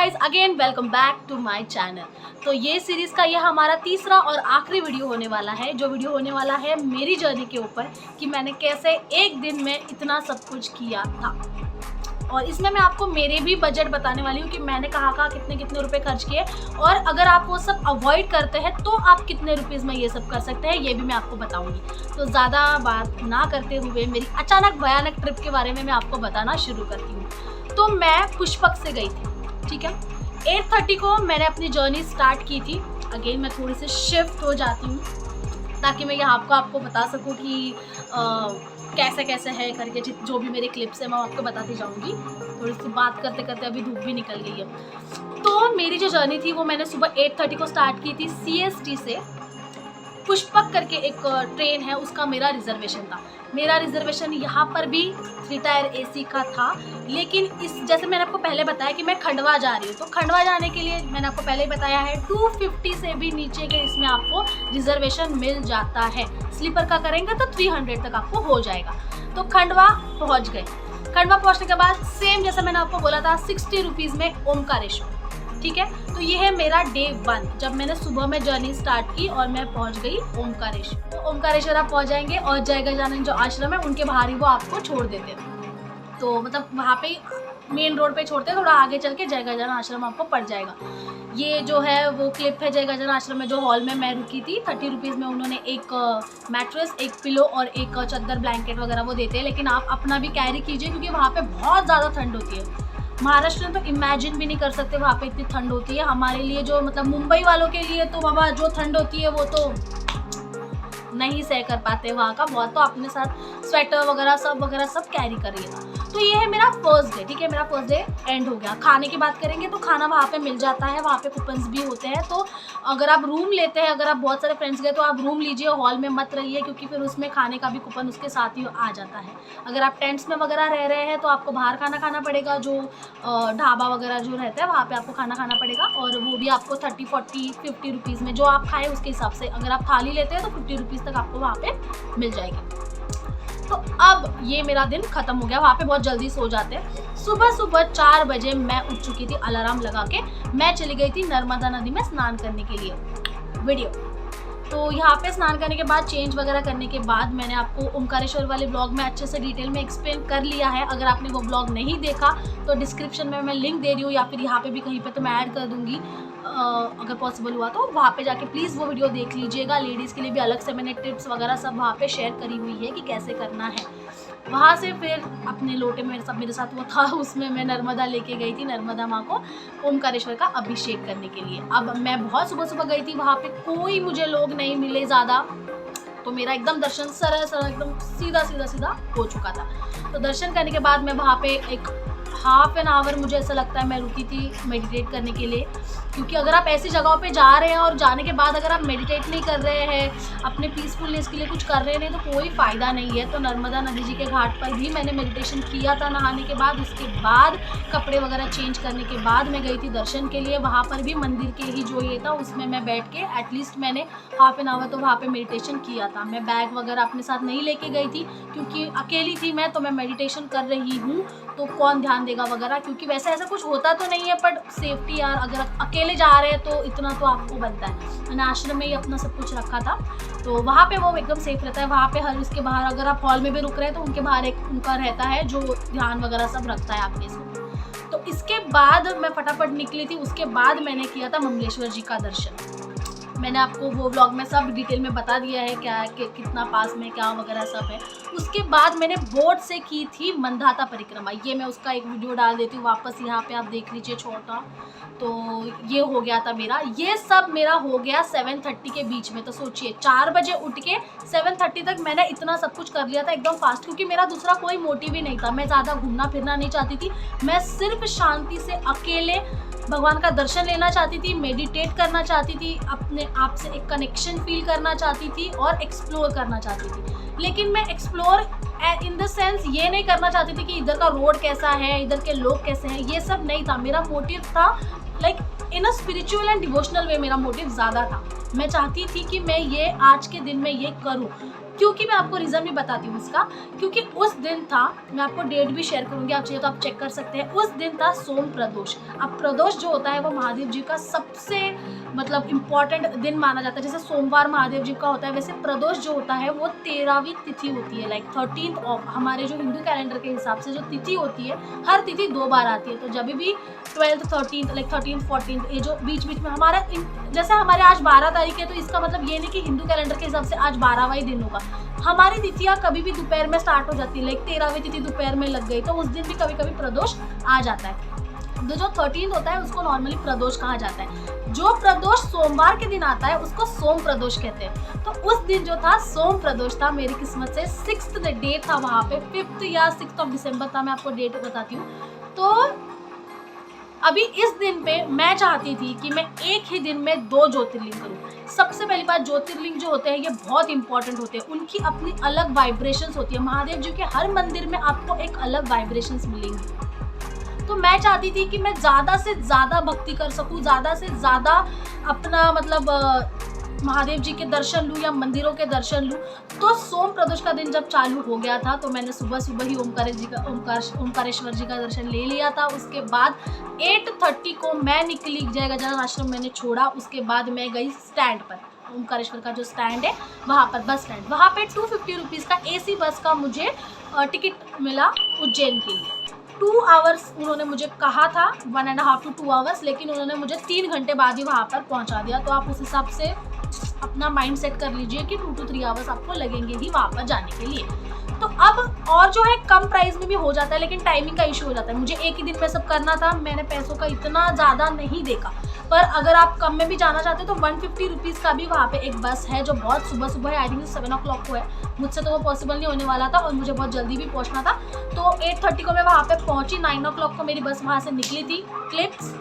Guys, again welcome back to my channel. तो ये series का ये हमारा तीसरा और आखिरी वीडियो होने वाला है, जो वीडियो होने वाला है मेरी जर्नी के ऊपर कि मैंने कैसे एक दिन में इतना सब कुछ किया था। और इसमें मैं आपको मेरे भी बजट बताने वाली हूँ कि मैंने कहाँ कितने कितने रुपए खर्च किए, और अगर आप वो सब अवॉइड करते हैं तो आप कितने रुपीज़ में ये सब कर सकते हैं, ये भी मैं आपको बताऊँगी। तो ज़्यादा बात ना करते हुए मेरी अचानक भयानक ट्रिप के बारे में मैं आपको बताना शुरू करती हूँ। तो मैं पुष्पक से गई थी, ठीक है। 8:30 को मैंने अपनी जर्नी स्टार्ट की थी। अगेन मैं थोड़ी सी शिफ्ट हो जाती हूँ ताकि मैं यहाँ आपको बता सकूँ कि कैसे कैसे है करके, जो भी मेरे क्लिप्स है मैं आपको बताती जाऊँगी। थोड़ी सी बात करते करते अभी धूप भी निकल गई है। तो मेरी जो जर्नी थी वो मैंने सुबह 8:30 को स्टार्ट की थी। CST से पुष्पक करके एक ट्रेन है, उसका मेरा रिजर्वेशन था। मेरा रिजर्वेशन यहाँ पर भी 3 टायर AC का था, लेकिन जैसे मैंने आपको पहले बताया कि मैं खंडवा जा रही हूँ, तो खंडवा जाने के लिए मैंने आपको पहले ही बताया है 250 से भी नीचे के इसमें आपको रिजर्वेशन मिल जाता है। स्लीपर का करेंगे तो 300 तक आपको हो जाएगा। तो खंडवा पहुँच गए। खंडवा पहुँचने के बाद सेम जैसे मैंने आपको बोला था 60 रुपीज़ में ओमकारेश्वर, ठीक है। तो ये है मेरा डे 1, जब मैंने सुबह में जर्नी स्टार्ट की और मैं पहुंच गई ओमकारेश्वर। तो ओमकारेश्वर आप पहुंच जाएंगे और जय गजानन जो आश्रम है उनके बाहर ही वो आपको छोड़ देते हैं। तो मतलब वहाँ पे मेन रोड पे छोड़ते हैं, थोड़ा आगे चल के जय गजानन आश्रम आपको पड़ जाएगा। ये जो है वो क्लिप है जय गजानन आश्रम में, जो हॉल में मैं रुकी थी। 30 रुपीज़ में उन्होंने एक मैट्रेस, एक पिलो और एक चादर ब्लैंकेट वगैरह वो देते हैं, लेकिन आप अपना भी कैरी कीजिए क्योंकि वहाँ पे बहुत ज़्यादा ठंड होती है। महाराष्ट्र में तो इमेजिन भी नहीं कर सकते वहाँ पे इतनी ठंड होती है। हमारे लिए जो मतलब मुंबई वालों के लिए तो बाबा जो ठंड होती है वो तो नहीं सह कर पाते वहाँ का। बहुत तो अपने साथ स्वेटर वगैरह सब कैरी करिएगा। तो ये है मेरा फर्स्ट डे, ठीक है। मेरा फर्स्ट डे एंड हो गया। खाने की बात करेंगे तो खाना वहाँ पे मिल जाता है, वहाँ पे कूपन्स भी होते हैं। तो अगर आप रूम लेते हैं, अगर आप बहुत सारे फ्रेंड्स गए तो आप रूम लीजिए, हॉल में मत रहिए, क्योंकि फिर उसमें खाने का भी कूपन उसके साथ ही आ जाता है। अगर आप टेंट्स में वगैरह रह रहे हैं तो आपको बाहर खाना पड़ेगा, जो ढाबा वगैरह जो रहता है वहाँ पे आपको खाना पड़ेगा, और वो भी आपको 30, 40, 50 रुपीज़ में, जो आप खाएँ उसके हिसाब से। अगर आप थाली लेते हैं तो 50 रुपीज़ तक आपको वहाँ पे मिल जाएगी। तो अब ये मेरा दिन खत्म हो गया। वहाँ पे बहुत जल्दी सो जाते हैं। सुबह 4 बजे मैं उठ चुकी थी, अलार्म लगा के मैं चली गई थी नर्मदा नदी में स्नान करने के लिए। वीडियो तो यहाँ पे स्नान करने के बाद, चेंज वगैरह करने के बाद, मैंने आपको ओमकारेश्वर वाले ब्लॉग में अच्छे से डिटेल में एक्सप्लेन कर लिया है। अगर आपने वो ब्लॉग नहीं देखा तो डिस्क्रिप्शन में मैं लिंक दे रही हूँ, या फिर यहाँ पे भी कहीं पे तो मैं ऐड कर दूँगी। अगर पॉसिबल हुआ तो वहाँ पे जाके प्लीज़ वो वीडियो देख लीजिएगा। लेडीज़ के लिए भी अलग से मैंने टिप्स वगैरह सब वहाँ पे शेयर करी हुई है कि कैसे करना है। वहाँ से फिर अपने लोटे में मेरे साथ वो था, उसमें मैं नर्मदा लेके गई थी, नर्मदा माँ को ओमकारेश्वर का अभिषेक करने के लिए। अब मैं बहुत सुबह गई थी, वहाँ पे कोई मुझे लोग नहीं मिले ज़्यादा, तो मेरा एकदम दर्शन सरल एकदम सीधा हो चुका था। तो दर्शन करने के बाद मैं वहाँ पे एक हाफ एन आवर मुझे ऐसा लगता है मैं रुकी थी मेडिटेट करने के लिए, क्योंकि अगर आप ऐसी जगहों पे जा रहे हैं और जाने के बाद अगर आप मेडिटेट नहीं कर रहे हैं, अपने पीसफुलनेस के लिए कुछ कर रहे नहीं, तो कोई फ़ायदा नहीं है। तो नर्मदा नदी जी के घाट पर भी मैंने मेडिटेशन किया था नहाने के बाद। उसके बाद कपड़े वगैरह चेंज करने के बाद मैं गई थी दर्शन के लिए। वहाँ पर भी मंदिर के ही जो ये था उसमें मैं बैठ के एटलीस्ट मैंने हाफ एन आवर तो वहाँ पर मेडिटेशन किया था। मैं बैग वगैरह अपने साथ नहीं लेके गई थी क्योंकि अकेली थी मैं, तो मैं मेडिटेशन कर रही हूँ तो कौन ध्यान देगा वगैरह, क्योंकि वैसे ऐसा कुछ होता तो नहीं है, बट सेफ्टी यार, अगर अकेले जा रहे हैं तो इतना तो आपको बनता है। मैंने आश्रम में ही अपना सब कुछ रखा था, तो वहाँ पे वो एकदम सेफ रहता है। वहाँ पे हर उसके बाहर अगर आप हॉल में भी रुक रहे हैं तो उनके बाहर एक उनका रहता है जो ध्यान वगैरह सब रखता है आपके साथ। तो इसके बाद मैं फटाफट निकली थी। उसके बाद मैंने किया था ममलेश्वर जी का दर्शन। मैंने आपको वो व्लॉग में सब डिटेल में बता दिया है क्या कितना पास में क्या वगैरह सब है। उसके बाद मैंने बोट से की थी मंदाता परिक्रमा। ये मैं उसका एक वीडियो डाल देती हूँ वापस, यहाँ पे आप देख लीजिए छोटा। तो ये हो गया था मेरा, ये सब मेरा हो गया 7:30 के बीच में। तो सोचिए 4 बजे उठ के 7:30 तक मैंने इतना सब कुछ कर लिया था एकदम फास्ट, क्योंकि मेरा दूसरा कोई मोटिव ही नहीं था। मैं ज़्यादा घूमना फिरना नहीं चाहती थी, मैं सिर्फ शांति से अकेले भगवान का दर्शन लेना चाहती थी, मेडिटेट करना चाहती थी, अपने आप से एक कनेक्शन फील करना चाहती थी और एक्सप्लोर करना चाहती थी। लेकिन मैं एक्सप्लोर इन द सेंस ये नहीं करना चाहती थी कि इधर का रोड कैसा है, इधर के लोग कैसे हैं, ये सब नहीं था। मेरा मोटिव था like in a spiritual and devotional way, मेरा मोटिव ज़्यादा था। मैं चाहती थी कि मैं ये आज के दिन में ये करूँ। क्योंकि मैं आपको रीज़न भी बताती हूँ इसका, क्योंकि उस दिन था, मैं आपको डेट भी शेयर करूँगी, आप चाहिए तो आप चेक कर सकते हैं। उस दिन था सोम प्रदोष। अब प्रदोष जो होता है वो महादेव जी का सबसे मतलब इम्पॉर्टेंट दिन माना जाता है। जैसे सोमवार महादेव जी का होता है, वैसे प्रदोष जो होता है वो 13वीं तिथि होती है, लाइक 13th ऑफ हमारे जो हिंदू कैलेंडर के हिसाब से जो तिथि होती है, हर तिथि 2 बार आती है। तो जब भी 12th 13th like 13th 14th ये जो बीच बीच में हमारा जैसे हमारे आज 12 तारीख है, तो इसका मतलब ये नहीं कि हिंदू कैलेंडर के हिसाब से आज 12वां ही दिन होगा। हमारी तिथियाँ कभी भी दोपहर में स्टार्ट हो जाती है, लाइक 13वीं तिथि दोपहर में लग गई तो उस दिन भी कभी कभी प्रदोष आ जाता है। तो जो 13th होता है उसको नॉर्मली प्रदोष कहा जाता है। जो प्रदोष सोमवार के दिन आता है उसको सोम प्रदोष कहते हैं। तो उस दिन जो था सोम प्रदोष था, मेरी किस्मत से 6th डे था वहाँ पे, 5th या 6th ऑफ दिसंबर था, मैं आपको डेट बताती हूँ। तो अभी इस दिन पे मैं चाहती थी कि मैं एक ही दिन में 2 ज्योतिर्लिंग करूँ। सबसे पहली बात, ज्योतिर्लिंग जो होते हैं ये बहुत इंपॉर्टेंट होते हैं, उनकी अपनी अलग वाइब्रेशंस होती है। महादेव जी के हर मंदिर में आपको एक अलग वाइब्रेशंस मिलेंगी। तो मैं चाहती थी कि मैं ज़्यादा से ज़्यादा भक्ति कर सकूँ, ज़्यादा से ज़्यादा अपना मतलब महादेव जी के दर्शन लूँ या मंदिरों के दर्शन लूँ। तो सोम प्रदोष का दिन जब चालू हो गया था तो मैंने सुबह सुबह ही ओमकारेश्वर जी का दर्शन ले लिया था। उसके बाद 8:30 को मैं निकली, जय गजानन आश्रम मैंने छोड़ा। उसके बाद मैं गई स्टैंड पर, ओमकारेश्वर का जो स्टैंड है वहाँ पर, बस स्टैंड, वहाँ पे 250 रुपीज़ का AC बस का मुझे टिकट मिला उज्जैन के लिए। 2 आवर्स उन्होंने मुझे कहा था, 1.5 to 2 आवर्स, लेकिन उन्होंने मुझे 3 घंटे बाद ही वहाँ पर पहुँचा दिया। तो आप उस हिसाब से अपना माइंड सेट कर लीजिए कि 2 to 3 आवर्स आपको लगेंगे ही वहाँ पर जाने के लिए। तो अब और जो है कम प्राइस में भी हो जाता है, लेकिन टाइमिंग का इशू हो जाता है। मुझे एक ही दिन में सब करना था, मैंने पैसों का इतना ज़्यादा नहीं देखा। पर अगर आप कम में भी जाना चाहते हो तो 150 रुपीज़ का भी वहाँ पे एक बस है जो बहुत सुबह सुबह है, आई थिंक 7 o'clock को है। मुझसे तो वो पॉसिबल नहीं होने वाला था और मुझे बहुत जल्दी भी पहुँचना था। तो 8:30 को मैं वहाँ पे पहुँची, 9 o'clock को मेरी बस वहाँ से निकली थी क्लिप्स।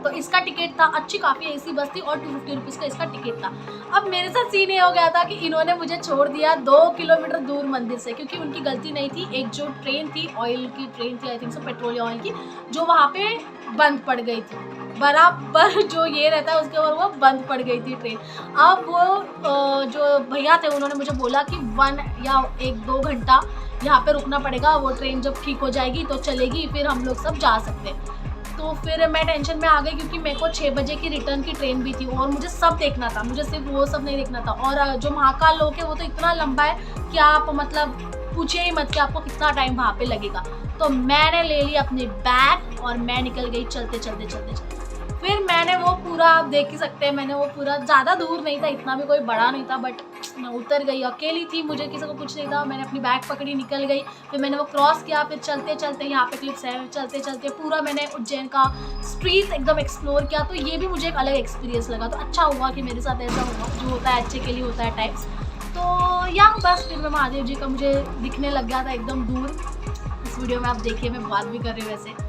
तो इसका टिकट था, अच्छी काफ़ी AC बस थी और 250 रुपीज़ का इसका टिकट था। अब मेरे साथ सीन ये हो गया था कि इन्होंने मुझे छोड़ दिया 2 किलोमीटर दूर मंदिर से, क्योंकि उनकी गलती नहीं थी। एक जो ट्रेन थी, ऑयल की ट्रेन थी, I think so petroleum oil की, जो वहाँ पे बंद पड़ गई थी। बराबर जो ये रहता है उसके ऊपर वो बंद पड़ गई थी ट्रेन। अब वो जो भैया थे उन्होंने मुझे बोला कि 1 या 1-2 घंटा यहाँ पे रुकना पड़ेगा, वो ट्रेन जब ठीक हो जाएगी तो चलेगी, फिर हम लोग सब जा सकते हैं। तो फिर मैं टेंशन में आ गई, क्योंकि मेरे को 6 बजे की रिटर्न की ट्रेन भी थी और मुझे सब देखना था, मुझे सिर्फ वो सब नहीं देखना था। और जो महाकाल लोक है वो तो इतना लंबा है कि आप मतलब पूछिए ही मत कि आपको कितना टाइम वहाँ पे लगेगा। तो मैंने ले लिया अपने बैग और मैं निकल गई चलते चलते। फिर मैंने वो पूरा, आप देख ही सकते हैं, मैंने वो पूरा, ज़्यादा दूर नहीं था, इतना भी कोई बड़ा नहीं था, बट मैं उतर गई, अकेली थी, मुझे किसी को कुछ नहीं था। मैंने अपनी बैग पकड़ी, निकल गई। फिर मैंने वो क्रॉस किया, फिर चलते चलते यहाँ पे क्लिप्स है, चलते चलते पूरा मैंने उज्जैन का स्ट्रीट एकदम एक्सप्लोर किया। तो ये भी मुझे एक अलग एक्सपीरियंस लगा। तो अच्छा हुआ कि मेरे साथ ऐसा हुआ, जो होता है अच्छे के लिए होता है टाइप्स। तो या बस फिर मैं महादेव जी का मुझे दिखने लग गया था एकदम दूर। इस वीडियो में आप देखिए, मैं बात भी कर रही हूँ वैसे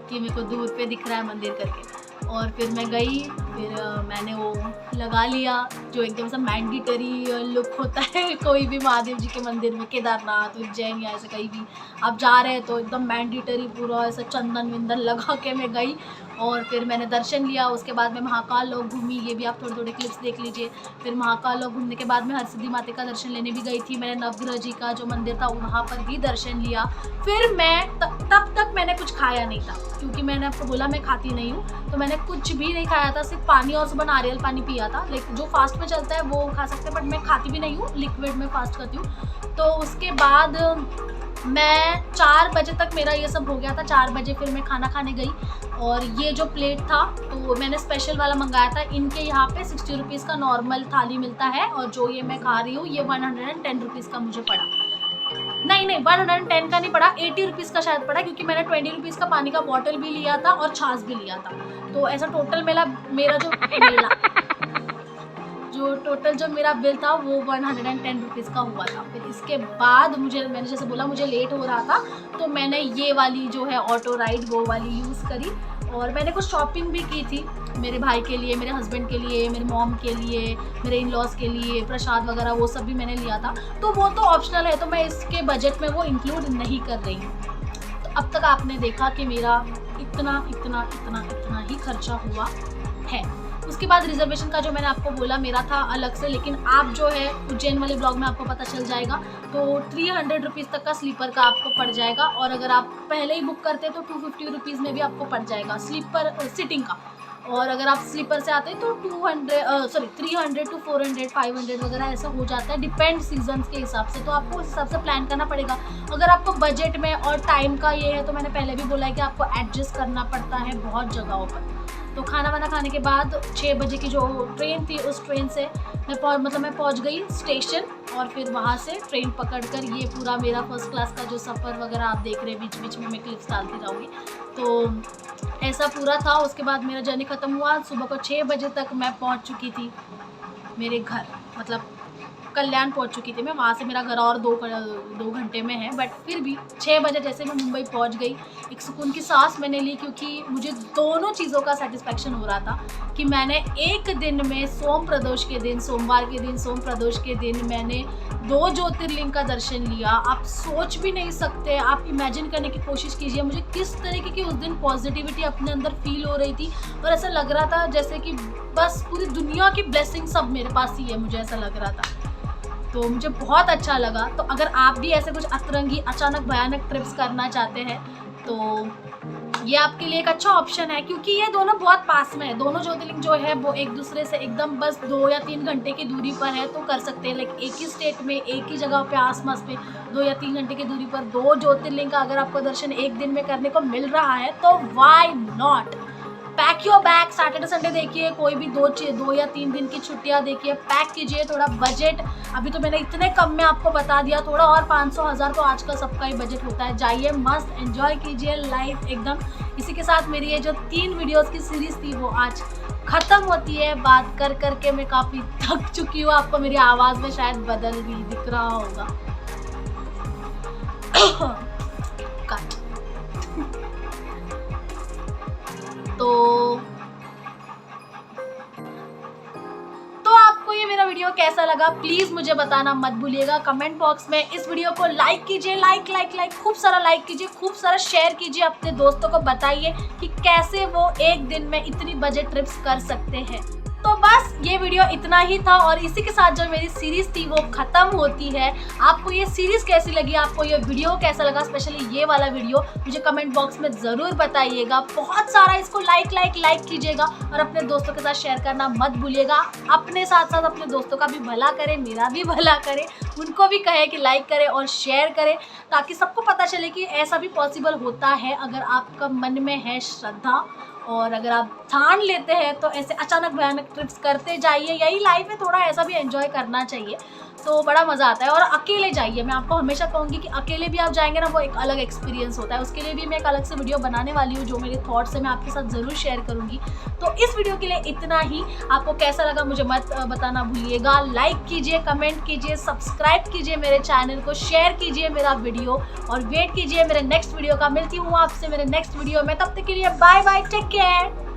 कि मेरे को दूर पे दिख रहा है मंदिर करके। और फिर मैं गई, फिर मैंने वो लगा लिया जो एकदम से मैंडेटरी लुक होता है कोई भी महादेव जी के मंदिर में, केदारनाथ, उज्जैन या ऐसे कहीं भी आप जा रहे हैं तो एकदम मैंडेटरी पूरा ऐसा चंदन विंदन लगा के मैं गई। और फिर मैंने दर्शन लिया। उसके बाद मैं महाकाल लोक घूमी, ये भी आप थोड़े थोड़े क्लिप्स देख लीजिए। फिर महाकाल लोक घूमने के बाद मैं हरसिद्धि माता का दर्शन लेने भी गई थी। मैंने नवग्रह जी का जो मंदिर था वहाँ पर भी दर्शन लिया। फिर मैं तब तक मैंने कुछ खाया नहीं था, क्योंकि मैंने आपको बोला मैं खाती नहीं हूँ, तो मैंने कुछ भी नहीं खाया था, सिर्फ पानी और सुबह नारियल पानी पिया था। लाइक जो फास्ट में चलता है वो खा सकते हैं, बट मैं खाती भी नहीं हूँ, लिक्विड में फास्ट करती हूँ। तो उसके बाद मैं 4 बजे तक मेरा ये सब हो गया था। 4 बजे फिर मैं खाना खाने गई और ये जो प्लेट था तो मैंने स्पेशल वाला मंगाया था। इनके यहाँ पे 60 रुपीज़ का नॉर्मल थाली मिलता है और जो ये मैं खा रही हूँ ये 110 रुपीज़ का मुझे पड़ा। नहीं 110 का नहीं पड़ा, 80 रुपीज़ का शायद पड़ा, क्योंकि मैंने 20 रुपीज़ का पानी का बॉटल भी लिया था और छाछ भी लिया था। तो ऐसा टोटल मेरा जो मेरा बिल था वो 110 रुपीज़ का हुआ था। फिर इसके बाद मैंने जैसे बोला मुझे लेट हो रहा था, तो मैंने ये वाली जो है ऑटो राइड वो वाली यूज़ करी। और मैंने कुछ शॉपिंग भी की थी मेरे भाई के लिए, मेरे हस्बैंड के लिए, मेरे मॉम के लिए, मेरे इन लॉज के लिए, प्रसाद वगैरह वो सब भी मैंने लिया था। तो वो तो ऑप्शनल है, तो मैं इसके बजट में वो इंक्लूड नहीं कर रही हूँ। तो अब तक आपने देखा कि मेरा इतना ही खर्चा हुआ है। उसके बाद रिजर्वेशन का जो मैंने आपको बोला मेरा था अलग से, लेकिन आप जो है उज्जैन वाले ब्लॉग में आपको पता चल जाएगा। तो 300 रुपीज़ तक का स्लीपर का आपको पड़ जाएगा, और अगर आप पहले ही बुक करते तो 250 रुपीज़ में भी आपको पड़ जाएगा स्लीपर सिटिंग का। और अगर आप स्लीपर से आते हैं तो 300 to 400 500 वगैरह ऐसा हो जाता है, डिपेंड सीजन्स के हिसाब से। तो आपको उस हिसाब से प्लान करना पड़ेगा। अगर आपको बजट में और टाइम का ये है तो मैंने पहले भी बोला है कि आपको एडजस्ट करना पड़ता है बहुत जगहों पर। तो खाना वाना खाने के बाद 6 बजे की जो ट्रेन थी उस ट्रेन से मैं पहुंच गई स्टेशन, और फिर वहाँ से ट्रेन पकड़कर ये पूरा मेरा फर्स्ट क्लास का जो सफ़र वगैरह आप देख रहे हैं, बीच बीच में मैं क्लिप्स डालती जाऊँगी। तो ऐसा पूरा था। उसके बाद मेरा जर्नी ख़त्म हुआ। सुबह को 6 बजे तक मैं पहुँच चुकी थी मेरे घर, मतलब कल्याण पहुंच चुकी थी मैं। वहाँ से मेरा घर और 2 घंटे में है, बट फिर भी 6 बजे जैसे मैं मुंबई पहुंच गई, एक सुकून की सांस मैंने ली, क्योंकि मुझे दोनों चीज़ों का सेटिस्फेक्शन हो रहा था कि मैंने एक दिन में सोमवार के दिन सोम प्रदोष के दिन मैंने 2 ज्योतिर्लिंग का दर्शन लिया। आप सोच भी नहीं सकते, आप इमेजिन करने की कोशिश कीजिए मुझे किस तरीके की उस दिन पॉजिटिविटी अपने अंदर फील हो रही थी, और ऐसा लग रहा था जैसे कि बस पूरी दुनिया की ब्लेसिंग सब मेरे पास ही है, मुझे ऐसा लग रहा था। तो मुझे बहुत अच्छा लगा। तो अगर आप भी ऐसे कुछ अतरंगी अचानक भयानक ट्रिप्स करना चाहते हैं तो ये आपके लिए एक अच्छा ऑप्शन है, क्योंकि ये दोनों बहुत पास में है। दोनों ज्योतिर्लिंग जो है वो एक दूसरे से एकदम बस 2 या 3 घंटे की दूरी पर है, तो कर सकते हैं। लाइक एक ही स्टेट में एक ही जगह पे आसपास पे 2 या 3 घंटे की दूरी पर 2 ज्योतिर्लिंग का अगर आपको दर्शन एक दिन में करने को मिल रहा है तो why not. Pack your bag, Saturday Sunday देखिए, कोई भी 2 या 3 दिन की छुट्टियां देखिए, पैक कीजिए। थोड़ा बजट अभी तो मैंने इतने कम में आपको बता दिया, थोड़ा और 500-1000 तो आजकल सबका ही बजट होता है। जाइए, मस्त एंजॉय कीजिए लाइफ एकदम। इसी के साथ मेरी ये जो 3 वीडियोस की सीरीज थी वो आज ख़त्म होती है। बात कर करके मैं काफ़ी थक चुकी हूँ, आपको मेरी आवाज़ में शायद बदल भी दिख रहा होगा। तो आपको ये मेरा वीडियो कैसा लगा प्लीज मुझे बताना मत भूलिएगा कमेंट बॉक्स में। इस वीडियो को लाइक कीजिए, लाइक खूब सारा लाइक कीजिए, खूब सारा शेयर कीजिए, अपने दोस्तों को बताइए कि कैसे वो एक दिन में इतनी बजट ट्रिप्स कर सकते हैं। तो बस ये वीडियो इतना ही था, और इसी के साथ जो मेरी सीरीज थी वो खत्म होती है। आपको ये सीरीज कैसी लगी, आपको ये वीडियो कैसा लगा, स्पेशली ये वाला वीडियो, मुझे कमेंट बॉक्स में ज़रूर बताइएगा। बहुत सारा इसको लाइक कीजिएगा, और अपने दोस्तों के साथ शेयर करना मत भूलिएगा। अपने साथ साथ अपने दोस्तों का भी भला करें, मेरा भी भला करें, उनको भी कहे कि लाइक करें और शेयर करें, ताकि सबको पता चले कि ऐसा भी पॉसिबल होता है अगर आपका मन में है श्रद्धा, और अगर आप ठान लेते हैं तो ऐसे अचानक भयानक ट्रिप्स करते जाइए। यही लाइफ है, थोड़ा ऐसा भी एंजॉय करना चाहिए, तो बड़ा मज़ा आता है। और अकेले जाइए, मैं आपको हमेशा कहूँगी कि अकेले भी आप जाएंगे ना, वो एक अलग एक्सपीरियंस होता है। उसके लिए भी मैं एक अलग से वीडियो बनाने वाली हूँ, जो मेरे थॉट्स है मैं आपके साथ ज़रूर शेयर करूँगी। तो इस वीडियो के लिए इतना ही। आपको कैसा लगा मुझे मत बताना भूलिएगा। लाइक कीजिए, कमेंट कीजिए, सब्सक्राइब कीजिए मेरे चैनल को, शेयर कीजिए मेरा वीडियो, और वेट कीजिए मेरे नेक्स्ट वीडियो का। मिलती हूँ आपसे मेरे नेक्स्ट वीडियो में, तब तक के लिए बाय बाय, टेक केयर।